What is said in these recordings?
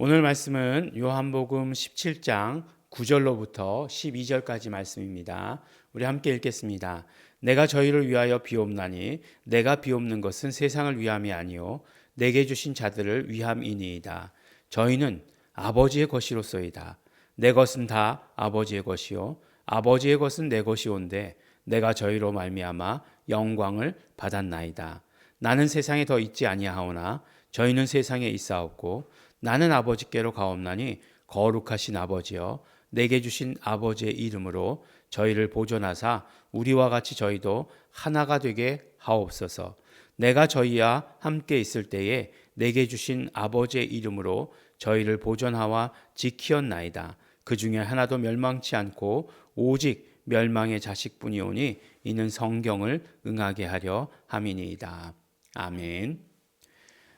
오늘 말씀은 요한복음 17장 9절로부터 12절까지 말씀입니다. 우리 함께 읽겠습니다. 내가 저희를 위하여 비옵나니 내가 비옵는 것은 세상을 위함이 아니요 내게 주신 자들을 위함이니이다. 저희는 아버지의 것이로소이다. 내 것은 다 아버지의 것이요 아버지의 것은 내 것이온데 내가 저희로 말미암아 영광을 받았나이다. 나는 세상에 더 있지 아니하오나 저희는 세상에 있사옵고 나는 아버지께로 가옵나니 거룩하신 아버지여 내게 주신 아버지의 이름으로 저희를 보존하사 우리와 같이 저희도 하나가 되게 하옵소서. 내가 저희와 함께 있을 때에 내게 주신 아버지의 이름으로 저희를 보존하와 지키었나이다. 그 중에 하나도 멸망치 않고 오직 멸망의 자식뿐이오니 이는 성경을 응하게 하려 함이니이다. 아멘.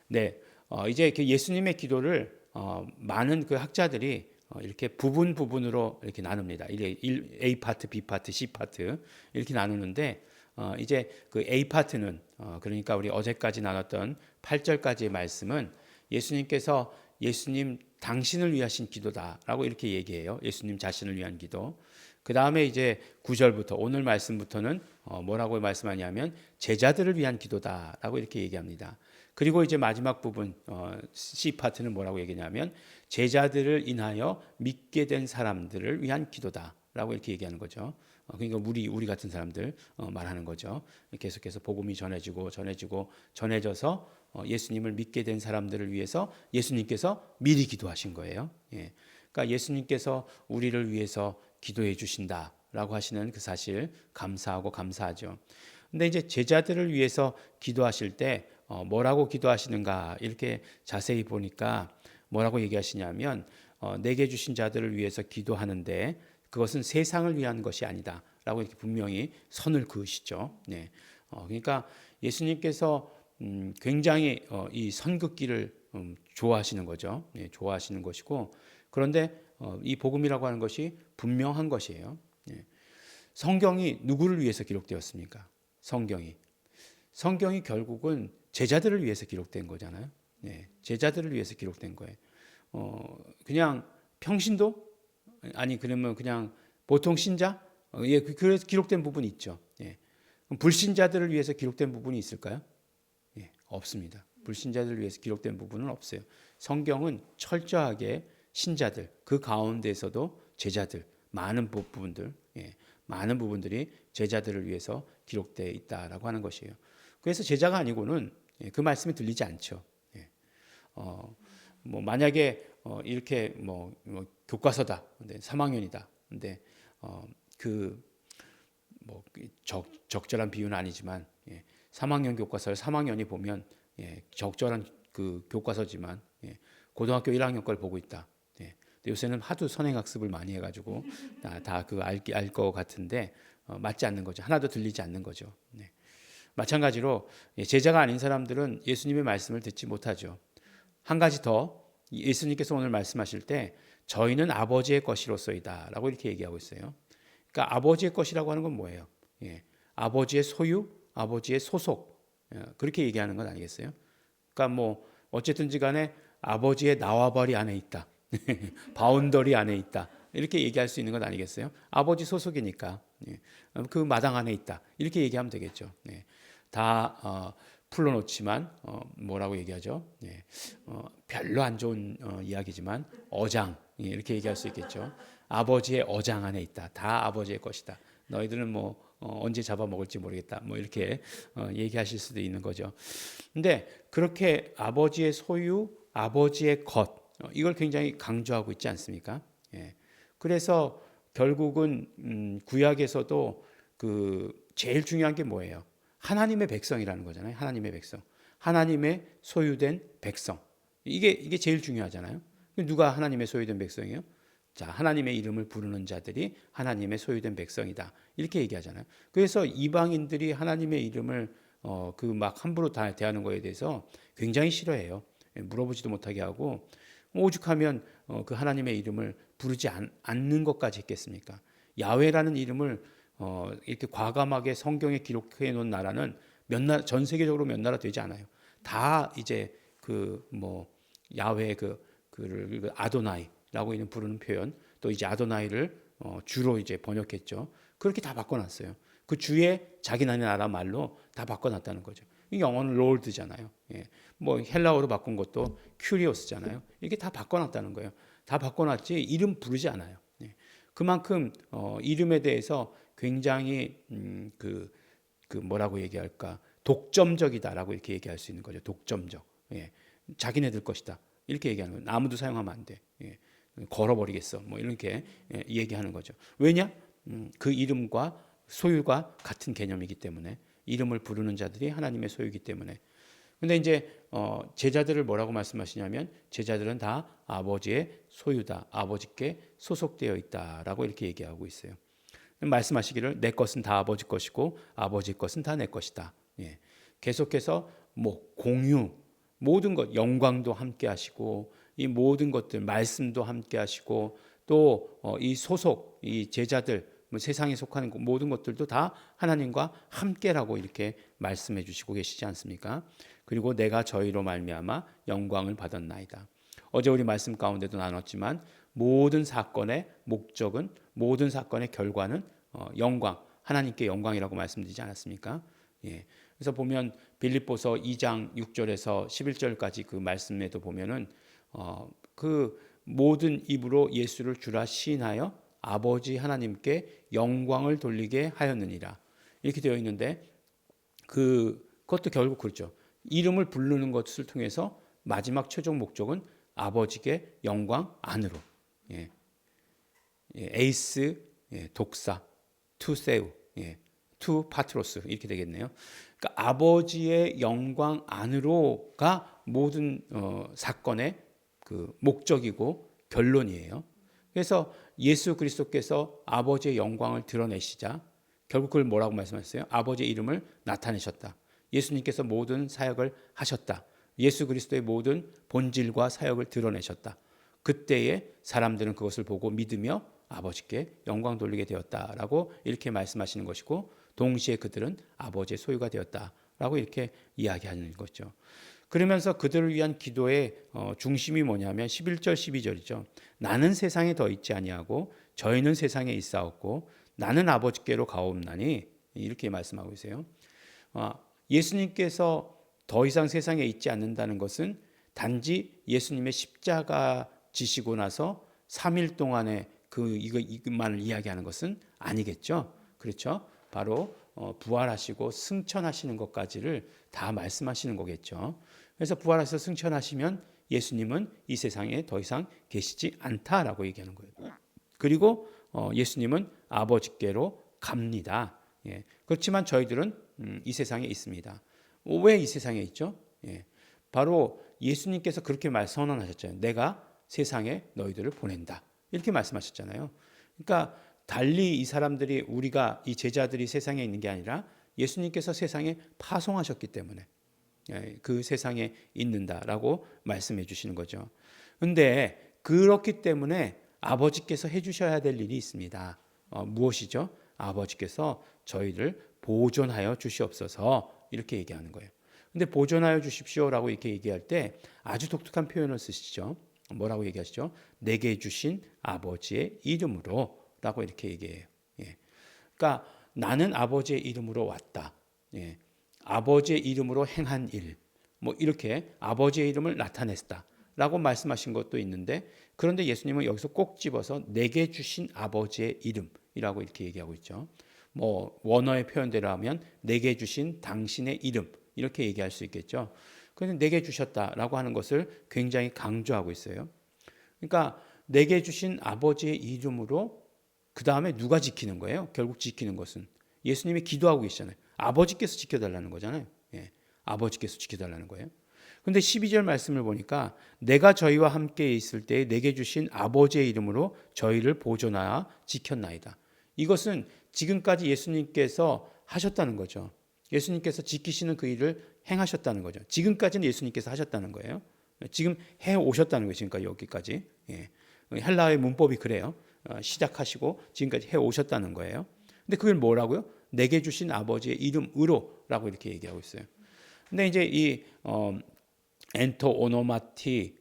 네, 이제 예수님의 기도를 많은 그 학자들이 이렇게 부분으로 이렇게 나눕니다. A 파트, B 파트, C 파트 이렇게 나누는데 이제 그 A 파트는 그러니까 우리 어제까지 나눴던 8절까지의 말씀은 예수님께서 예수님 당신을 위하신 기도다라고 이렇게 얘기해요. 예수님 자신을 위한 기도. 그 다음에 이제 9절부터 오늘 말씀부터는 뭐라고 말씀하냐면 제자들을 위한 기도다라고 이렇게 얘기합니다. 그리고 이제 마지막 부분 C 파트는 뭐라고 얘기냐면 제자들을 인하여 믿게 된 사람들을 위한 기도다라고 이렇게 얘기하는 거죠. 그러니까 우리 같은 사람들 말하는 거죠. 계속해서 복음이 전해져서 예수님을 믿게 된 사람들을 위해서 예수님께서 미리 기도하신 거예요. 예. 그러니까 예수님께서 우리를 위해서 기도해 주신다라고 하시는 그 사실 감사하고 감사하죠. 근데 이제 제자들을 위해서 기도하실 때 뭐라고 기도하시는가 이렇게 자세히 보니까 뭐라고 얘기하시냐면 내게 주신 자들을 위해서 기도하는데 그것은 세상을 위한 것이 아니다라고 이렇게 분명히 선을 그으시죠. 네. 그러니까 예수님께서 굉장히 이 선긋기를 좋아하시는 거죠. 네, 좋아하시는 것이고 그런데 이 복음이라고 하는 것이 분명한 것이에요. 네. 성경이 누구를 위해서 기록되었습니까? 성경이 결국은 제자들을 위해서 기록된 거잖아요. 네, 제자들을 위해서 기록된 거예요. 그냥 평신도 아니 그러면 그냥 보통 신자 예, 그래서 기록된 부분이 있죠. 예. 불신자들을 위해서 기록된 부분이 있을까요? 예, 없습니다. 불신자들을 위해서 기록된 부분은 없어요. 성경은 철저하게 신자들 그 가운데서도 제자들 많은 부분들 많은 부분들이 제자들을 위해서 기록되어 있다라고 하는 것이에요. 그래서 제자가 아니고는 그 말씀이 들리지 않죠. 뭐 만약에 이렇게 뭐 교과서다, 근데 3학년이다, 근데 뭐 적절한 비유는 아니지만 3학년 교과서를 3학년이 보면 적절한 그 교과서지만 고등학교 1학년 걸 보고 있다. 요새는 하도 선행학습을 많이 해가지고 다 그 알 것 같은데 맞지 않는 거죠. 하나도 들리지 않는 거죠. 마찬가지로 제자가 아닌 사람들은 예수님의 말씀을 듣지 못하죠. 한 가지 더 예수님께서 오늘 말씀하실 때 저희는 아버지의 것이로소이다라고 이렇게 얘기하고 있어요. 그러니까 아버지의 것이라고 하는 건 뭐예요? 아버지의 소유, 아버지의 소속 그렇게 얘기하는 건 아니겠어요? 그러니까 뭐 어쨌든지 간에 아버지의 나와바리 안에 있다. 바운더리 안에 있다. 이렇게 얘기할 수 있는 건 아니겠어요? 아버지 소속이니까 그 마당 안에 있다. 이렇게 얘기하면 되겠죠. 다 풀어놓지만 뭐라고 얘기하죠? 별로 안 좋은 이야기지만 어장 이렇게 얘기할 수 있겠죠. 아버지의 어장 안에 있다. 다 아버지의 것이다. 너희들은 뭐 언제 잡아먹을지 모르겠다. 뭐 이렇게 얘기하실 수도 있는 거죠. 근데 그렇게 아버지의 소유, 아버지의 것 이걸 굉장히 강조하고 있지 않습니까? 그래서 결국은 구약에서도 그 제일 중요한 게 뭐예요? 하나님의 백성이라는 거잖아요. 하나님의 백성, 하나님의 소유된 백성. 이게 제일 중요하잖아요. 누가 하나님의 소유된 백성이에요? 자, 하나님의 이름을 부르는 자들이 하나님의 소유된 백성이다. 이렇게 얘기하잖아요. 그래서 이방인들이 하나님의 이름을 그 막 함부로 다 대하는 거에 대해서 굉장히 싫어해요. 물어보지도 못하게 하고 오죽하면 그 하나님의 이름을 부르지 않는 것까지 했겠습니까? 야훼라는 이름을 이렇게 과감하게 성경에 기록해 놓은 나라는 전 세계적으로 몇 나라 되지 않아요. 다 이제 그 뭐 야훼 그 그를 아도나이라고 이런 부르는 표현, 또 이제 아도나이를 주로 이제 번역했죠. 그렇게 다 바꿔놨어요. 그 주의 자기 나라 말로 다 바꿔놨다는 거죠. 이 영어는 롤드잖아요. 예. 뭐 헬라어로 바꾼 것도 큐리오스잖아요. 이게 다 바꿔놨다는 거예요. 다 바꿔놨지 이름 부르지 않아요. 예. 그만큼 이름에 대해서 굉장히 그 뭐라고 얘기할까, 독점적이다라고 이렇게 얘기할 수 있는 거죠. 독점적. 예. 자기네들 것이다 이렇게 얘기하는 거예요. 아무도 사용하면 안 돼. 예. 걸어버리겠어. 뭐 이렇게 얘기하는 거죠. 왜냐? 그 이름과 소유가 같은 개념이기 때문에, 이름을 부르는 자들이 하나님의 소유이기 때문에. 근데 이제 제자들을 뭐라고 말씀하시냐면 제자들은 다 아버지의 소유다, 아버지께 소속되어 있다라고 이렇게 얘기하고 있어요. 말씀하시기를 내 것은 다 아버지 것이고 아버지 것은 다 내 것이다. 예. 계속해서 뭐 공유, 모든 것, 영광도 함께 하시고 이 모든 것들, 말씀도 함께 하시고 또 이 소속, 이 제자들, 뭐 세상에 속하는 모든 것들도 다 하나님과 함께라고 이렇게 말씀해 주시고 계시지 않습니까? 그리고 내가 저희로 말미암아 영광을 받았나이다. 어제 우리 말씀 가운데도 나눴지만 모든 사건의 목적은, 모든 사건의 결과는 영광, 하나님께 영광이라고 말씀드리지 않았습니까? 예. 그래서 보면 빌립보서 2장 6절에서 11절까지 그 말씀에도 보면은 그 모든 입으로 예수를 주라 시인하여 아버지 하나님께 영광을 돌리게 하였느니라 이렇게 되어 있는데, 그것도 결국 그렇죠. 이름을 부르는 것을 통해서 마지막 최종 목적은 아버지께 영광 안으로. 예. 예. 에이스, 예. 독사, 투세우, 예. 투 파트로스 이렇게 되겠네요. 그러니까 아버지의 영광 안으로가 모든 사건의 그 목적이고 결론이에요. 그래서 예수 그리스도께서 아버지의 영광을 드러내시자 결국 그걸 뭐라고 말씀하셨어요? 아버지의 이름을 나타내셨다. 예수님께서 모든 사역을 하셨다. 예수 그리스도의 모든 본질과 사역을 드러내셨다. 그때에 사람들은 그것을 보고 믿으며 아버지께 영광 돌리게 되었다라고 이렇게 말씀하시는 것이고, 동시에 그들은 아버지의 소유가 되었다라고 이렇게 이야기하는 거죠. 그러면서 그들을 위한 기도의 중심이 뭐냐면 11절 12절이죠. 나는 세상에 더 있지 아니하고 저희는 세상에 있사옵고 나는 아버지께로 가옵나니 이렇게 말씀하고 있어요. 예수님께서 더 이상 세상에 있지 않는다는 것은 단지 예수님의 십자가 지시고 나서 3일 동안의 이것만을 이야기하는 것은 아니겠죠. 그렇죠? 바로 부활하시고 승천하시는 것까지를 다 말씀하시는 거겠죠. 그래서 부활하셔서 승천하시면 예수님은 이 세상에 더 이상 계시지 않다라고 얘기하는 거예요. 그리고 예수님은 아버지께로 갑니다. 예. 그렇지만 저희들은 이 세상에 있습니다. 왜 이 세상에 있죠? 예. 바로 예수님께서 그렇게 선언하셨잖아요. 내가 세상에 너희들을 보낸다. 이렇게 말씀하셨잖아요. 그러니까 달리 이 사람들이, 우리가 이 제자들이 세상에 있는 게 아니라 예수님께서 세상에 파송하셨기 때문에 그 세상에 있는다라고 말씀해 주시는 거죠. 그런데 그렇기 때문에 아버지께서 해주셔야 될 일이 있습니다. 무엇이죠? 아버지께서 저희를 보존하여 주시옵소서 이렇게 얘기하는 거예요. 근데 보존하여 주십시오라고 이렇게 얘기할 때 아주 독특한 표현을 쓰시죠. 뭐라고 얘기하시죠? 내게 주신 아버지의 이름으로 라고 이렇게 얘기해요. 예. 그러니까 나는 아버지의 이름으로 왔다. 예. 아버지의 이름으로 행한 일, 뭐 이렇게 아버지의 이름을 나타냈다 라고 말씀하신 것도 있는데, 그런데 예수님은 여기서 꼭 집어서 내게 주신 아버지의 이름이라고 이렇게 얘기하고 있죠. 뭐 원어의 표현대로 하면 내게 주신 당신의 이름 이렇게 얘기할 수 있겠죠. 그런데 내게 주셨다라고 하는 것을 굉장히 강조하고 있어요. 그러니까 내게 주신 아버지의 이름으로 그 다음에 누가 지키는 거예요? 결국 지키는 것은 예수님이 기도하고 계시잖아요. 아버지께서 지켜달라는 거잖아요. 예, 아버지께서 지켜달라는 거예요. 그런데 12절 말씀을 보니까 내가 저희와 함께 있을 때 내게 주신 아버지의 이름으로 저희를 보존하여 지켰나이다. 이것은 지금까지 예수님께서 하셨다는 거죠. 예수님께서 지키시는 그 일을 행하셨다는 거죠. 지금까지는 예수님께서 하셨다는 거예요. 지금 해 오셨다는 거예요. 지금까지 여기까지. 예. 헬라어의 문법이 그래요. 시작하시고 지금까지 해 오셨다는 거예요. 근데 그걸 뭐라고요? 내게 주신 아버지의 이름으로라고 이렇게 얘기하고 있어요. 근데 이제 이 엔토 오노마티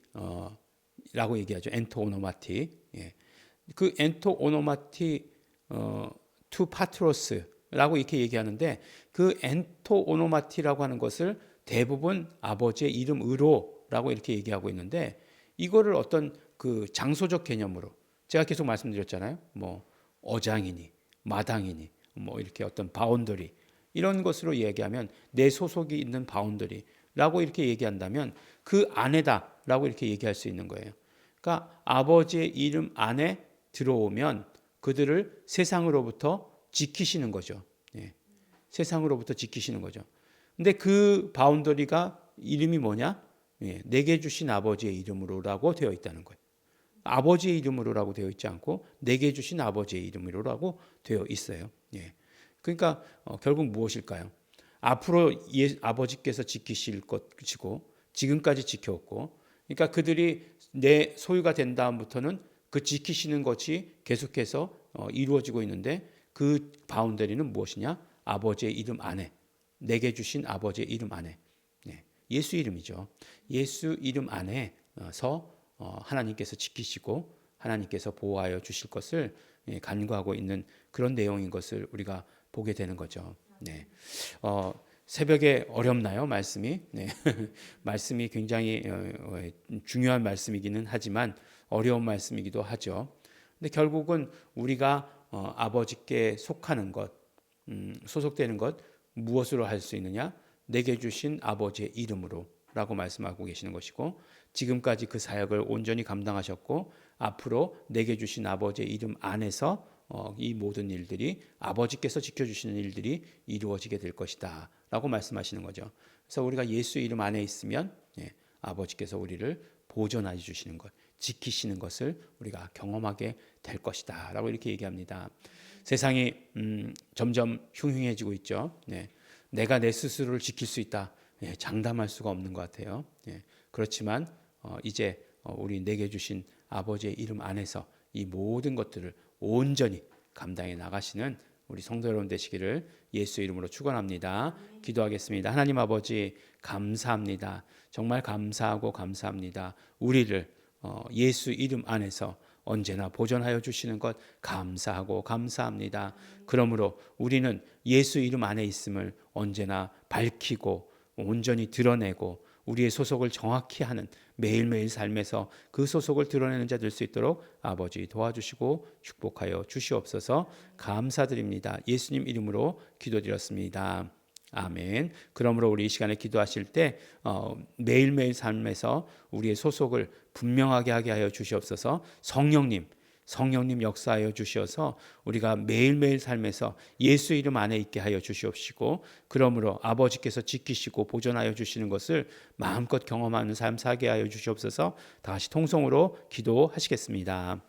라고 얘기하죠. 엔토 오노마티. 예. 그 엔토 오노마티 투 파트로스라고 이렇게 얘기하는데 그 엔토 오노마티라고 하는 것을 대부분 아버지의 이름으로라고 이렇게 얘기하고 있는데 이거를 어떤 그 장소적 개념으로 제가 계속 말씀드렸잖아요. 뭐 어장이니 마당이니 뭐 이렇게 어떤 바운더리 이런 것으로 얘기하면 내 소속이 있는 바운더리라고 이렇게 얘기한다면 그 안에다라고 이렇게 얘기할 수 있는 거예요. 그러니까 아버지의 이름 안에 들어오면 그들을 세상으로부터 지키시는 거죠. 예. 세상으로부터 지키시는 거죠. 근데 그 바운더리가 이름이 뭐냐? 예. 내게 주신 아버지의 이름으로라고 되어 있다는 거예요. 아버지의 이름으로라고 되어 있지 않고 내게 주신 아버지의 이름으로라고 되어 있어요. 예. 그러니까 결국 무엇일까요? 앞으로 아버지께서 지키실 것이고 지금까지 지켜왔고 그러니까 그들이 내 소유가 된 다음부터는 그 지키시는 것이 계속해서 이루어지고 있는데 그 바운더리는 무엇이냐? 아버지의 이름 안에 내게 주신 아버지의 이름 안에 예수 이름이죠. 예수 이름 안에서 하나님께서 지키시고 하나님께서 보호하여 주실 것을 간구하고 있는 그런 내용인 것을 우리가 보게 되는 거죠. 네. 새벽에 어렵나요? 말씀이? 네. 말씀이 굉장히 중요한 말씀이기는 하지만 어려운 말씀이기도 하죠. 근데 결국은 우리가 아버지께 속하는 것, 소속되는 것 무엇으로 할 수 있느냐? 내게 주신 아버지의 이름으로라고 말씀하고 계시는 것이고 지금까지 그 사역을 온전히 감당하셨고 앞으로 내게 주신 아버지의 이름 안에서 이 모든 일들이 아버지께서 지켜주시는 일들이 이루어지게 될 것이다 라고 말씀하시는 거죠. 그래서 우리가 예수 이름 안에 있으면 아버지께서 우리를 보존해 주시는 것, 지키시는 것을 우리가 경험하게 될 것이다 라고 이렇게 얘기합니다. 세상이 점점 흉흉해지고 있죠. 내가 내 스스로를 지킬 수 있다. 장담할 수가 없는 것 같아요. 그렇지만 이제 우리 내게 주신 아버지의 이름 안에서 이 모든 것들을 온전히 감당해 나가시는 우리 성도 여러분 되시기를 예수 이름으로 축원합니다. 기도하겠습니다. 하나님 아버지 감사합니다. 정말 감사하고 감사합니다. 우리를 예수 이름 안에서 언제나 보존하여 주시는 것 감사하고 감사합니다. 그러므로 우리는 예수 이름 안에 있음을 언제나 밝히고 온전히 드러내고 우리의 소속을 정확히 하는 매일매일 삶에서 그 소속을 드러내는 자 될 수 있도록 아버지 도와주시고 축복하여 주시옵소서. 감사드립니다. 예수님 이름으로 기도드렸습니다. 아멘. 그러므로 우리 이 시간에 기도하실 때 매일매일 삶에서 우리의 소속을 분명하게 하게 하여 주시옵소서. 성령님 역사하여 주시어서 우리가 매일매일 삶에서 예수 이름 안에 있게 하여 주시옵시고 그러므로 아버지께서 지키시고 보존하여 주시는 것을 마음껏 경험하는 삶 살게 하여 주시옵소서. 다시 통성으로 기도하시겠습니다.